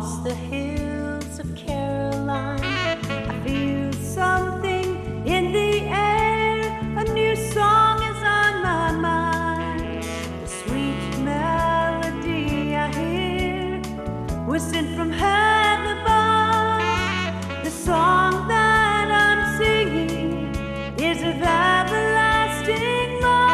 across the hills of Caroline. I feel something in the air, a new song is on my mind. The sweet melody I hear was sent from heaven above. The song that I'm singing is of everlasting love.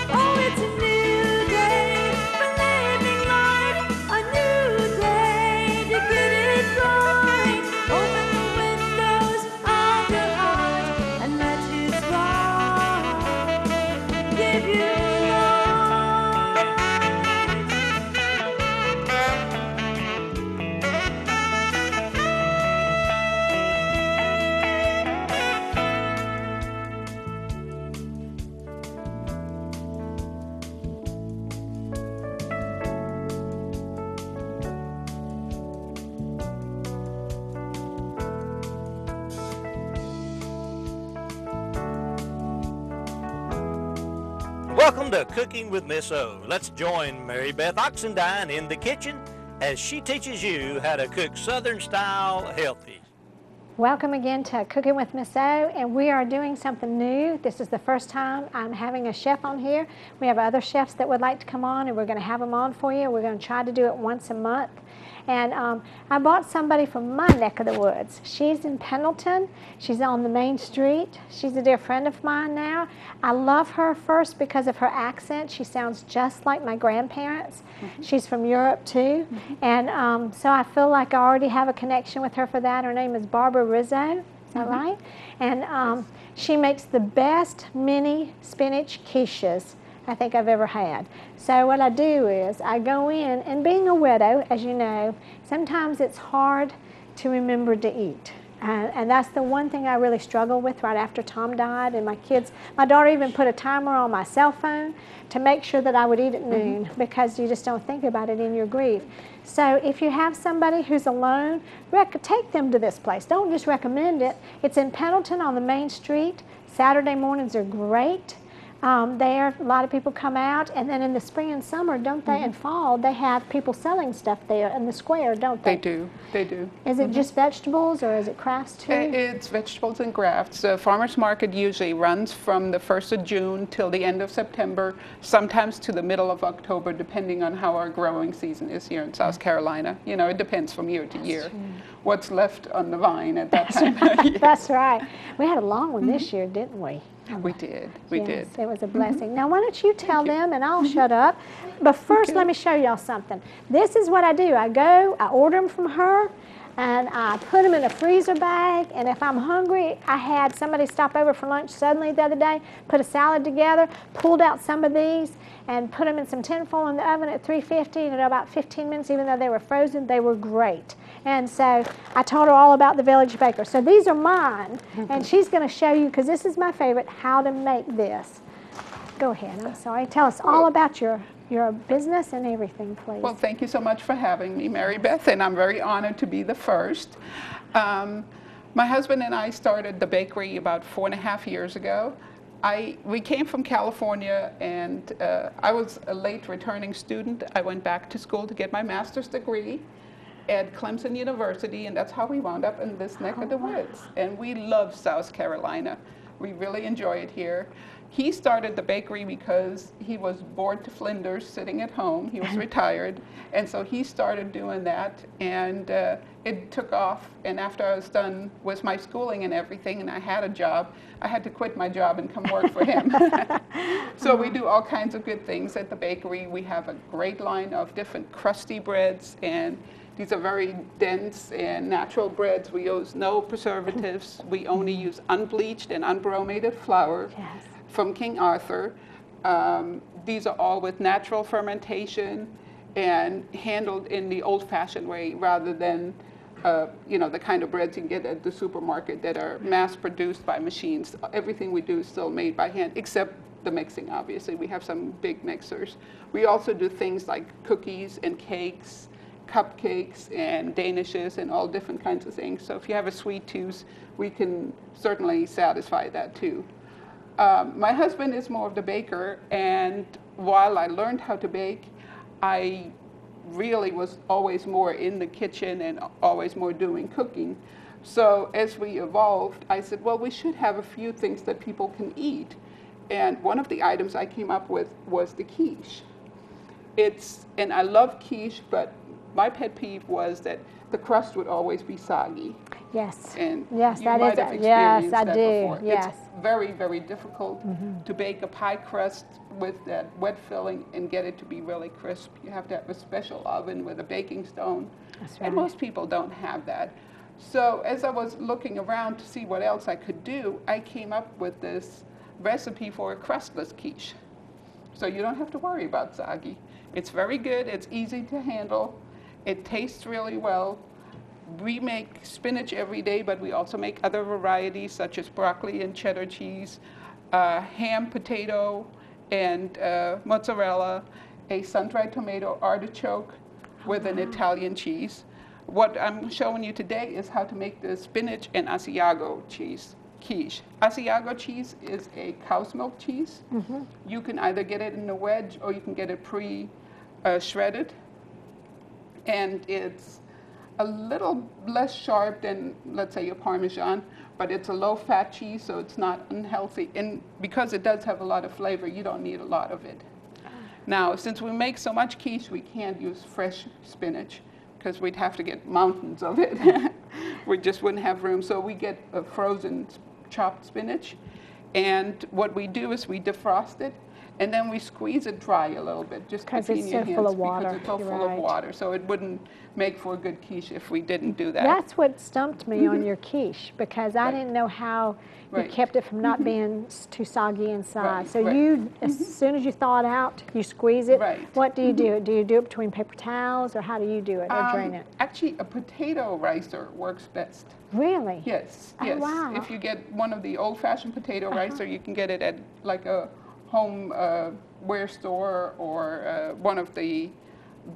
Oh, it's a new day for living life, a new day to get it right. Open the windows of your heart and let His love give you Welcome to Cooking with Miss O. Let's join Mary Beth Oxendine in the kitchen as she teaches you how to cook Southern style healthy. Welcome again to Cooking with Miss O, and we are doing something new. This is the first time I'm having a chef on here. We have other chefs that would like to come on, and we're going to have them on for you. We're going to try to do it once a month. And I bought somebody from my neck of the woods. She's in Pendleton. She's on the main street. She's a dear friend of mine now. I love her first because of her accent. She sounds just like my grandparents. She's from Europe too. And so I feel like I already have a connection with her for that. Her name is Barbara Rizzo. Is that right? And she makes the best mini spinach quiches I think I've ever had. So what I do is I go in, and being a widow, as you know, sometimes it's hard to remember to eat. And that's the one thing I really struggled with right after Tom died. And my daughter even put a timer on my cell phone to make sure that I would eat at noon, because you just don't think about it in your grief. So if you have somebody who's alone, take them to this place. Don't just recommend it. It's in Pendleton on the main street. Saturday mornings are great. There, a lot of people come out, and then in the spring and summer, don't they, and fall, they have people selling stuff there in the square, don't they? They do. Is it just vegetables, or is it crafts too? It's vegetables and crafts. The farmer's market usually runs from the 1st of June till the end of September, sometimes to the middle of October, depending on how our growing season is here in South Carolina. You know, it depends from year to year. True. What's left on the vine at that time. Right. That's right. We had a long one this year, didn't we? We did. Yes, it was a blessing. Now, why don't you tell them, and I'll shut up. But first, let me show y'all something. This is what I do. I order them from her, and I put them in a freezer bag. And if I'm hungry, I had somebody stop over for lunch suddenly the other day, put a salad together, pulled out some of these, and put them in some tinfoil in the oven at 350. And in about 15 minutes, even though they were frozen, they were great. And so I told her all about the Village Baker. So these are mine, and she's going to show you, because this is my favorite, how to make this. Go ahead. I'm sorry. Tell us all about your business and everything, please. Well, thank you so much for having me, Mary Beth, and I'm very honored to be the first. My husband and I started the bakery about 4.5 years ago. We came from California, and I was a late returning student. I went back to school to get my master's degree at Clemson University, and that's how we wound up in this neck of the woods. And we love South Carolina. We really enjoy it here. He started the bakery because he was bored to flinders sitting at home. He was retired, and so he started doing that, and it took off. And after I was done with my schooling and everything, and I had a job, I had to quit my job and come work for him. So we do all kinds of good things at the bakery. We have a great line of different crusty breads, and these are very dense and natural breads. We use no preservatives. We only use unbleached and unbromated flour from King Arthur. These are all with natural fermentation and handled in the old-fashioned way, rather than the kind of breads you can get at the supermarket that are mass-produced by machines. Everything we do is still made by hand, except the mixing, obviously. We have some big mixers. We also do things like cookies and cakes, cupcakes and danishes and all different kinds of things. So if you have a sweet tooth, we can certainly satisfy that too. My husband is more of the baker, and while I learned how to bake, I really was always more in the kitchen and always more doing cooking. So as we evolved, I said, well, we should have a few things that people can eat. And one of the items I came up with was the quiche. And I love quiche, but my pet peeve was that the crust would always be soggy. Yes. And yes, you that might is. have Yes, experienced I that do. before. Yes. It's very, very difficult to bake a pie crust with that wet filling and get it to be really crisp. You have to have a special oven with a baking stone. That's right. And most people don't have that. So as I was looking around to see what else I could do, I came up with this recipe for a crustless quiche. So you don't have to worry about soggy. It's very good, it's easy to handle, it tastes really well. We make spinach every day, but we also make other varieties such as broccoli and cheddar cheese, ham, potato, and mozzarella, a sun-dried tomato artichoke with an Italian cheese. What I'm showing you today is how to make the spinach and Asiago cheese quiche. Asiago cheese is a cow's milk cheese. You can either get it in a wedge or you can get it pre-shredded. And it's a little less sharp than, let's say, your Parmesan, but it's a low-fat cheese, so it's not unhealthy. And because it does have a lot of flavor, you don't need a lot of it. Now, since we make so much quiche, we can't use fresh spinach because we'd have to get mountains of it. We just wouldn't have room. So we get a frozen chopped spinach. And what we do is we defrost it, and then we squeeze it dry a little bit, just between your hands. Because it's so full of water. Because it's so full of water. So it wouldn't make for a good quiche if we didn't do that. That's what stumped me on your quiche, because I didn't know how you kept it from not being too soggy inside. So you, as soon as you thaw it out, you squeeze it. What do you do? Do you do it between paper towels, or how do you do it, or drain it? Actually, a potato ricer works best. Really? Yes, yes. Wow. If you get one of the old-fashioned potato ricer, you can get it at like a home wear store or one of the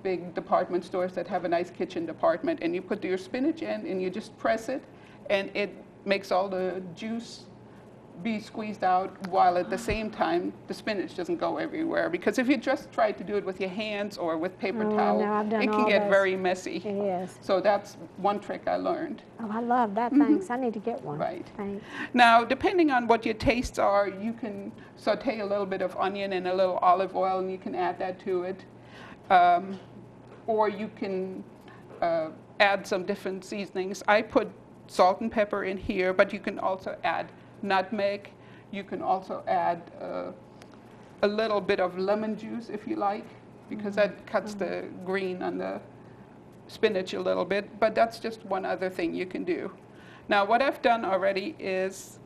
big department stores that have a nice kitchen department, and you put your spinach in and you just press it, and it makes all the juice be squeezed out, while at the same time the spinach doesn't go everywhere. Because if you just try to do it with your hands or with paper towel, it can get very messy. It is. So that's one trick I learned. Oh, I love that. Thanks. I need to get one. Right. Thanks. Now, depending on what your tastes are, you can saute a little bit of onion and a little olive oil, and you can add that to it. Or you can add some different seasonings. I put salt and pepper in here, but you can also add nutmeg. You can also add a little bit of lemon juice if you like, because that cuts the green on the spinach a little bit, but that's just one other thing you can do. Now, what I've done already is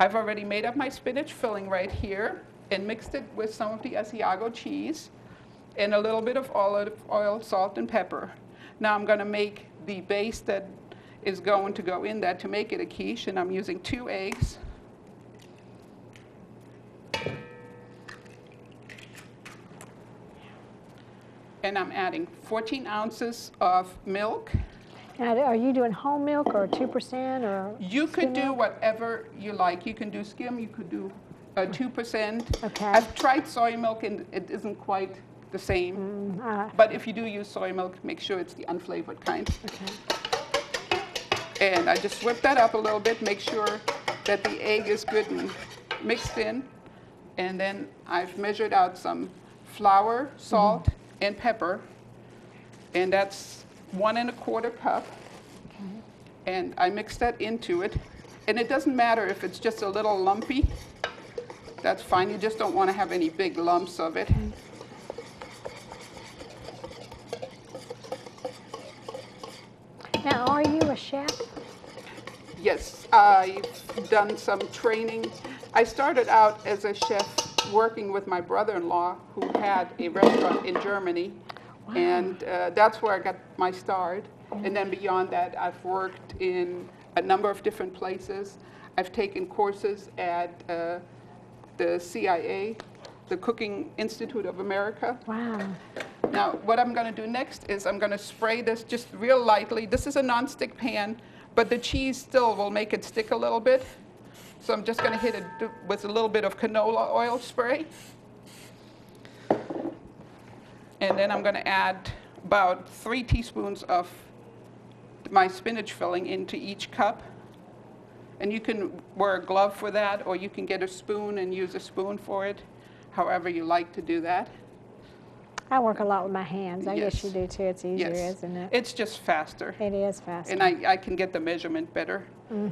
I've already made up my spinach filling right here and mixed it with some of the Asiago cheese and a little bit of olive oil, salt, and pepper. Now I'm going to make the base that is going to go in that to make it a quiche, and I'm using 2 eggs. And I'm adding 14 ounces of milk. Now, are you doing whole milk or 2% or? You could do whatever you like. You can do skim, you could do 2%. Okay. I've tried soy milk and it isn't quite the same. But if you do use soy milk, make sure it's the unflavored kind. Okay. And I just whip that up a little bit, make sure that the egg is good and mixed in. And then I've measured out some flour, salt, and pepper. And that's 1 1/4 cup. Okay. And I mix that into it. And it doesn't matter if it's just a little lumpy. That's fine. You just don't want to have any big lumps of it. Now, are you a chef? Yes, I've done some training. I started out as a chef working with my brother-in-law who had a restaurant in Germany. Wow. And that's where I got my start. And then beyond that, I've worked in a number of different places. I've taken courses at the CIA, the Cooking Institute of America. Wow. Now, what I'm going to do next is I'm going to spray this just real lightly. This is a nonstick pan, but the cheese still will make it stick a little bit. So I'm just going to hit it with a little bit of canola oil spray. And then I'm going to add about 3 teaspoons of my spinach filling into each cup. And you can wear a glove for that, or you can get a spoon and use a spoon for it, however you like to do that. I work a lot with my hands. I guess you Yes. do too. It's easier, Yes. isn't it? It's just faster. It is faster. And I can get the measurement better.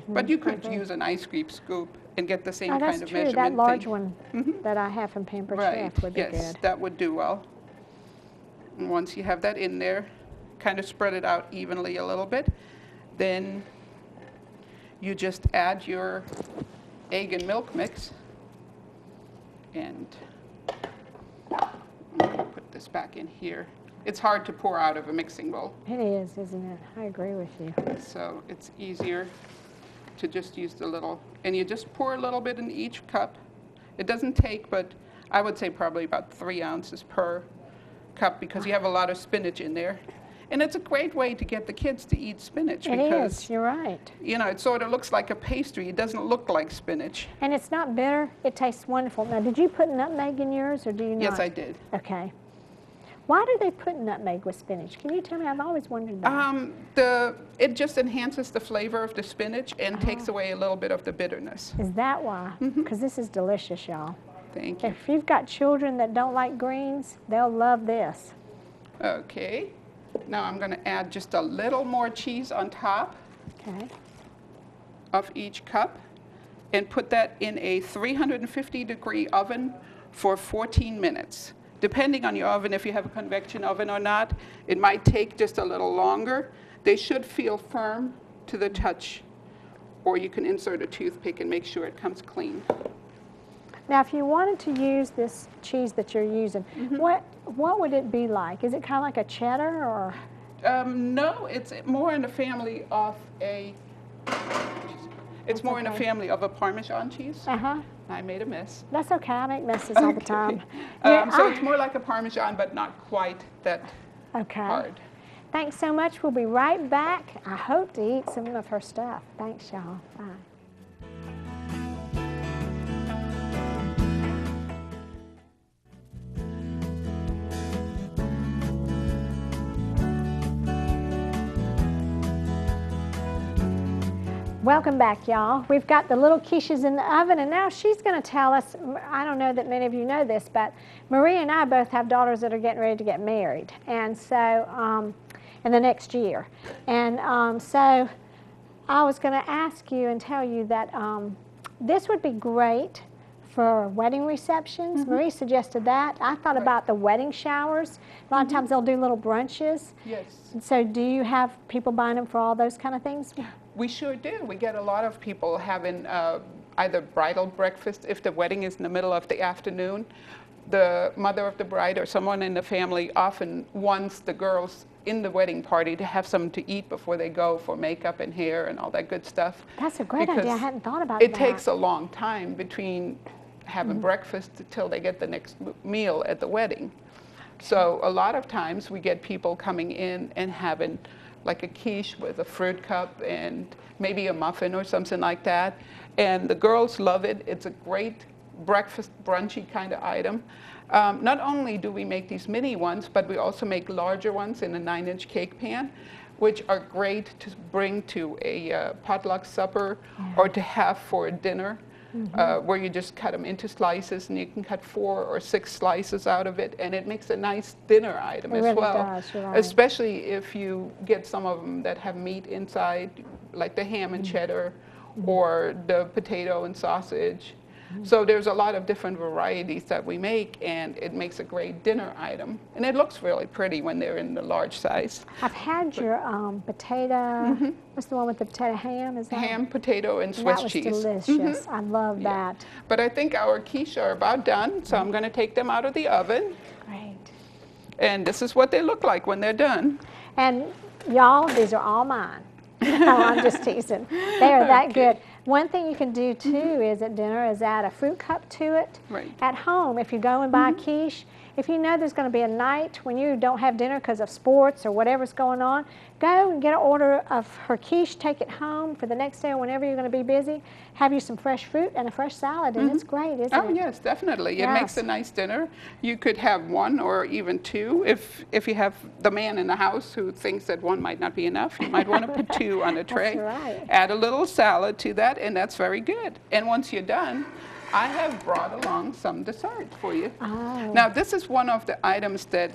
But you could use an ice cream scoop and get the same Oh, kind that's of true. measurement. That large thing. one that I have from Pampered Right, Chef would be yes, good. that would do well. And once you have that in there, kind of spread it out evenly a little bit. Then you just add your egg and milk mix. And I'm going to put this back in here. It's hard to pour out of a mixing bowl, It is, isn't it? I agree with you. so it's easier to just use the little, and you just pour a little bit in each cup. It doesn't take, but I would say probably about 3 ounces per cup, because you have a lot of spinach in there. And it's a great way to get the kids to eat spinach, It because is. You're right. you know, it sort of looks like a pastry. It doesn't look like spinach. And it's not bitter. It tastes wonderful. Now, did you put nutmeg in yours, or do you not? Yes, I did. Okay. Why do they put nutmeg with spinach? Can you tell me? I've always wondered that. It just enhances the flavor of the spinach and takes away a little bit of the bitterness. Is that why? Because this is delicious, y'all. Thank you. If you've got children that don't like greens, they'll love this. Okay. Now I'm going to add just a little more cheese on top Okay. of each cup and put that in a 350-degree oven for 14 minutes. Depending on your oven, if you have a convection oven or not, it might take just a little longer. They should feel firm to the touch, or you can insert a toothpick and make sure it comes clean. Now, if you wanted to use this cheese that you're using, what would it be like? Is it kind of like a cheddar, or? No, it's more in the family of a. It's more in the family of a Parmesan cheese. Uh-huh. I made a mess. That's okay. I make messes all the time. So it's more like a Parmesan, but not quite that Okay. hard. Thanks so much. We'll be right back. I hope to eat some of her stuff. Thanks, y'all. Bye. Welcome back, y'all. We've got the little quiches in the oven, and now she's going to tell us, I don't know that many of you know this, but Maria and I both have daughters that are getting ready to get married, and so in the next year. And so I was going to ask you and tell you that this would be great for wedding receptions. Marie suggested that. I thought about the wedding showers. A lot of times they'll do little brunches. Yes. And so do you have people buying them for all those kind of things? We sure do. We get a lot of people having either bridal breakfast if the wedding is in the middle of the afternoon. The mother of the bride or someone in the family often wants the girls in the wedding party to have something to eat before they go for makeup and hair and all that good stuff. That's a great idea. I hadn't thought about It that. takes a long time between having breakfast until they get the next meal at the wedding. So a lot of times we get people coming in and having like a quiche with a fruit cup and maybe a muffin or something like that. And the girls love it. It's a great breakfast brunchy kind of item. Not only do we make these mini ones, but we also make larger ones in a 9-inch cake pan, which are great to bring to a potluck supper or to have for a dinner. Where you just cut them into slices, and you can cut 4 or 6 slices out of it, and it makes a nice dinner item as really well. does, you're right. Especially if you get some of them that have meat inside, like the ham and cheddar, or the potato and sausage. So there's a lot of different varieties that we make, and it makes a great dinner item. And it looks really pretty when they're in the large size. I've had your potato, what's the one with the potato ham? Is that Ham, potato, and And Swiss that was cheese. delicious. I love that. But I think our quiche are about done, so I'm going to take them out of the oven. Great. And this is what they look like when they're done. And y'all, these are all mine. No, I'm just teasing. They are that good. One thing you can do too is at dinner is add a fruit cup to it. Right. At home, if you go and buy a quiche, if you know there's going to be a night when you don't have dinner because of sports or whatever's going on, go and get an order of her quiche, take it home for the next day or whenever you're going to be busy. Have you some fresh fruit and a fresh salad, and it's great, isn't it? Oh, yes, definitely. It makes a nice dinner. You could have one or even two. If you have the man in the house who thinks that one might not be enough, you might want to put two on a tray. That's right. Add a little salad to that, and that's very good. And once you're done, I have brought along some dessert for you. Oh. Now, this is one of the items that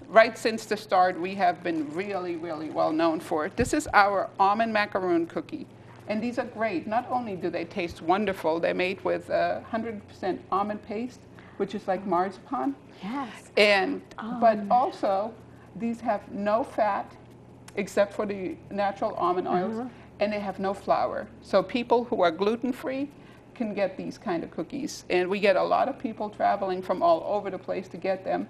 right since the start we have been really, really well known for. This is our almond macaroon cookie. And these are great. Not only do they taste wonderful, they're made with 100% almond paste, which is like marzipan. Yes. And but also these have no fat except for the natural almond oils, and they have no flour. So people who are gluten-free can get these kind of cookies. And we get a lot of people traveling from all over the place to get them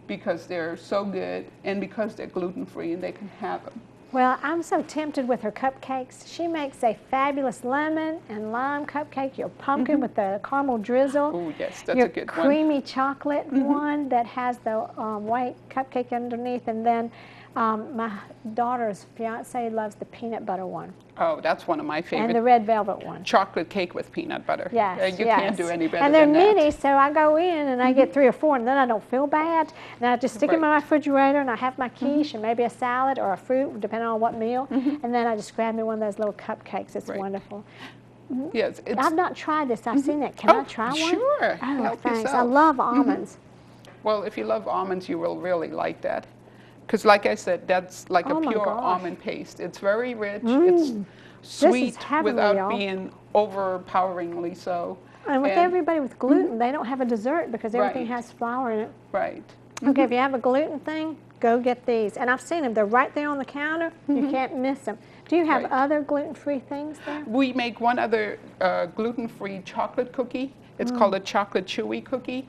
because they're so good and because they're gluten-free and they can have them. Well, I'm so tempted with her cupcakes. She makes a fabulous lemon and lime cupcake, your pumpkin with the caramel drizzle. Oh, yes, that's your a good creamy chocolate one that has the white cupcake underneath. And then my daughter's fiance loves the peanut butter one. Oh, that's one of my favorite. And the red velvet one. Chocolate cake with peanut butter. Yes, You can't do any better and they're than that. mini, so I go in and I get 3 or 4, and then I don't feel bad. And I just stick them in my refrigerator, and I have my quiche and maybe a salad or a fruit, depending on what meal. And then I just grab me one of those little cupcakes. It's wonderful. Yes, it's, I've not tried this. I've seen it. Can I try one? Sure. Oh, Help thanks. yourself. I love almonds. Well, if you love almonds, you will really like that. Because like I said, that's like a Oh my pure gosh. almond paste. It's very rich. It's sweet heavenly, without y'all. being overpoweringly so. And with everybody with gluten, they don't have a dessert because everything Right. has flour in it. Right. Okay, if you have a gluten thing, go get these. And I've seen them. They're right there on the counter. You can't miss them. Do you have Right. other gluten-free things there? We make one other gluten-free chocolate cookie. It's called a chocolate chewy cookie.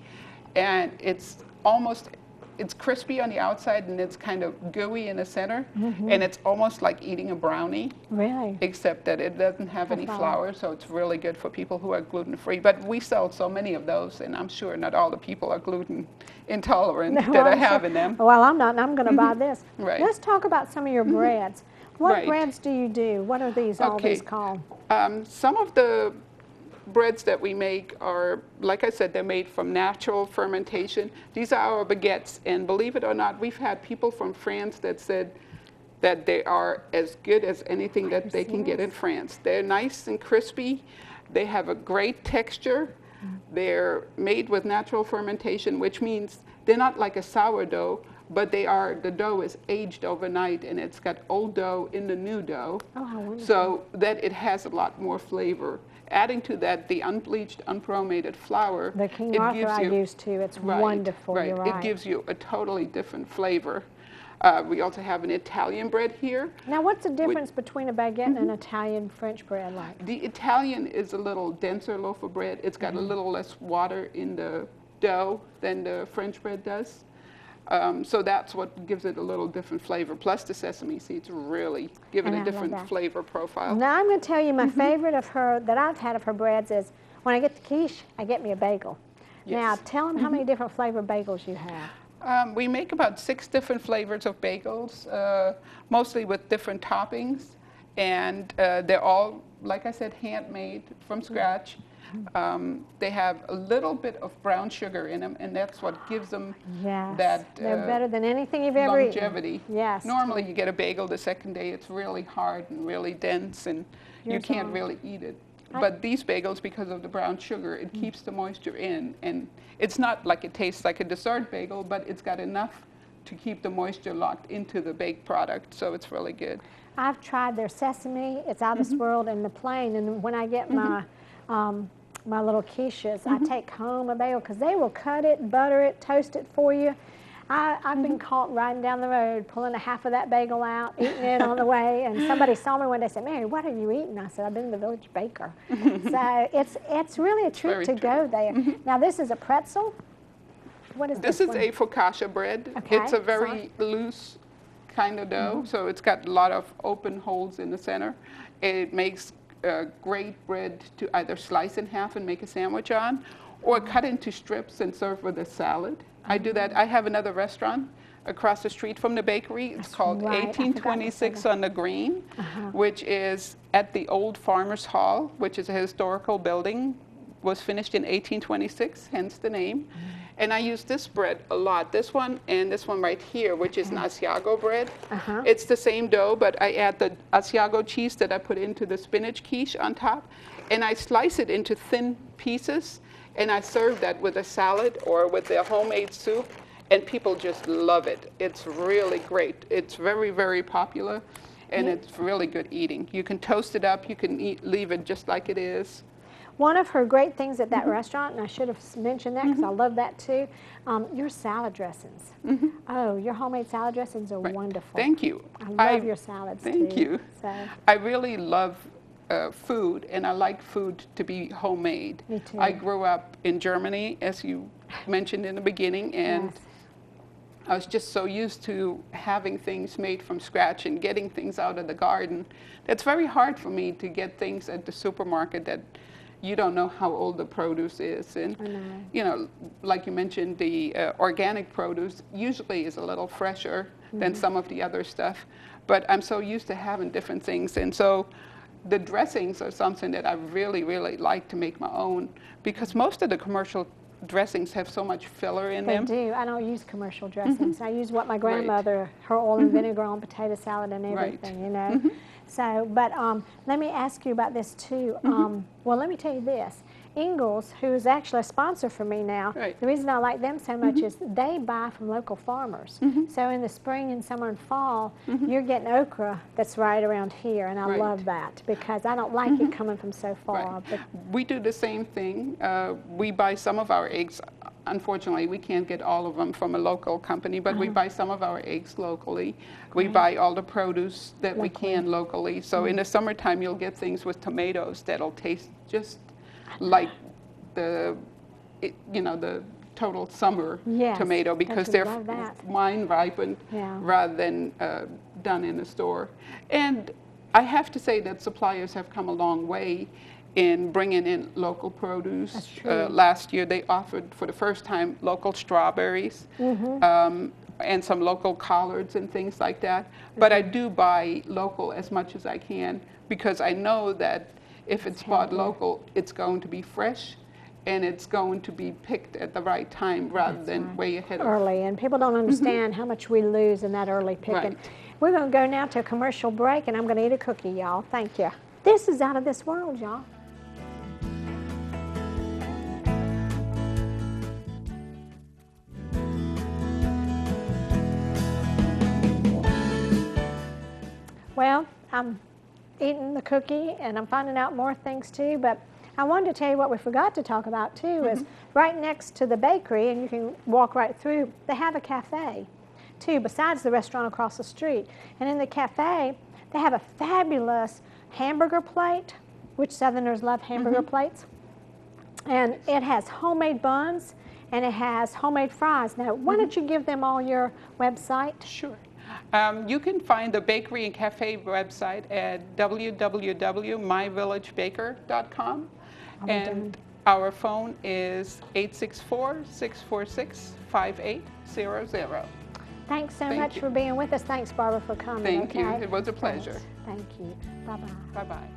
And it's crispy on the outside and it's kind of gooey in the center. And it's almost like eating a brownie. Really? Except that it doesn't have any flour. flour, so it's really good for people who are gluten-free. But we sell so many of those, and I'm sure not all the people are gluten intolerant that are I'm sure. having them. Well, I'm not, and I'm going to buy this. Right. Let's talk about some of your breads. What Right. breads do you do? What are these, all Okay. these called? Some of the breads that we make are, like I said, they're made from natural fermentation. These are our baguettes, and believe it or not, we've had people from France that said that they are as good as anything that they can get in France. They're nice and crispy. They have a great texture. They're made with natural fermentation, which means they're not like a sourdough, but the dough is aged overnight, and it's got old dough in the new dough, Oh, how wonderful. so that it has a lot more flavor. Adding to that the unbleached, unpromated flour, The King it Arthur gives I you, used to. It's right, wonderful. right. You're right. It gives you a totally different flavor. We also have an Italian bread here. Now, what's the difference between a baguette and an Italian French bread like? The Italian is a little denser loaf of bread. It's got a little less water in the dough than the French bread does. So that's what gives it a little different flavor. Plus the sesame seeds really give it And I a love different that. flavor profile. Now, I'm going to tell you my favorite of her that I've had of her breads is when I get the quiche, I get me a bagel. Now, Yes. tell them how many different flavored bagels you have. We make about 6 different flavors of bagels, mostly with different toppings. And they're all, like I said, handmade from scratch. They have a little bit of brown sugar in them, and that's what gives them Yes. that They're better than anything you've ever eaten. longevity. Yes. Normally you get a bagel the second day, it's really hard and really dense, and you Yours can't aren't. really eat it. But these bagels, because of the brown sugar, it keeps the moisture in, and it's not like it tastes like a dessert bagel, but it's got enough to keep the moisture locked into the baked product, so it's really good. I've tried their sesame. It's out of this world, and the plain. And when I get my my little quiches, I take home a bagel because they will cut it, butter it, toast it for you. I've been caught riding down the road, pulling a half of that bagel out, eating it on the way, and somebody saw me one day and said, "Mary, what are you eating?" I said, "I've been to the village baker." So it's really a treat very to true. go there. Now this is a pretzel. What is this? This is one? a focaccia bread. Okay, It's a very loose kind of dough, so it's got a lot of open holes in the center. It makes great bread to either slice in half and make a sandwich on, or cut into strips and serve with a salad. I do that. I have another restaurant across the street from the bakery. It's called right. I forgot to say 1826 that. on the Green, which is at the old Farmers Hall, which is a historical building. Was finished in 1826, hence the name. And I use this bread a lot. This one and this one right here, which is an Asiago bread. It's the same dough, but I add the Asiago cheese that I put into the spinach quiche on top. And I slice it into thin pieces. And I serve that with a salad or with a homemade soup. And people just love it. It's really great. It's very, very popular. And it's really good eating. You can toast it up. You can leave it just like it is. One of her great things at that restaurant, and I should have mentioned that because I love that too, your salad dressings. Oh, your homemade salad dressings are wonderful. Thank you. I love your salads too. Thank you. So. I really love food, and I like food to be homemade. Me too. I grew up in Germany, as you mentioned in the beginning, and I was just so used to having things made from scratch and getting things out of the garden. It's very hard for me to get things at the supermarket that you don't know how old the produce is. And, you know, like you mentioned, the organic produce usually is a little fresher than some of the other stuff. But I'm so used to having different things. And so the dressings are something that I really, really like to make my own, because most of the commercial dressings have so much filler in them. They do. I don't use commercial dressings. I use what my grandmother, her oil and vinegar on potato salad and everything, you know. So, but let me ask you about this too. Well, let me tell you this. Ingalls, who is actually a sponsor for me now, the reason I like them so much is they buy from local farmers. So in the spring and summer and fall, you're getting okra that's right around here, and I love that because I don't like it coming from so far. But we do the same thing. We buy some of our eggs. Unfortunately, we can't get all of them from a local company, but we buy some of our eggs locally. We buy all the produce that we can locally. So in the summertime, you'll get things with tomatoes that'll taste just like the total summer tomato, because they're wine ripened rather than done in the store. And I have to say that suppliers have come a long way in bringing in local produce. That's true. Last year they offered for the first time local strawberries and some local collards and things like that. But I do buy local as much as I can, because I know that if it's bought local, it's going to be fresh and it's going to be picked at the right time rather than way ahead of early. And people don't understand how much we lose in that early picking. We're going to go now to a commercial break, and I'm going to eat a cookie, y'all. Thank you. This is out of this world, y'all. Well, I'm eating the cookie and I'm finding out more things too, but I wanted to tell you what we forgot to talk about too is right next to the bakery, and you can walk right through, they have a cafe too, besides the restaurant across the street. And in the cafe, they have a fabulous hamburger plate, which Southerners love hamburger plates. And it has homemade buns and it has homemade fries. Now, why don't you give them all your website? Sure. You can find the bakery and cafe website at www.myvillagebaker.com. And our phone is 864-646-5800. Thanks so much for being with us. Thanks, Barbara, for coming. Thank you. It was a pleasure. Thank you. Bye-bye. Bye-bye.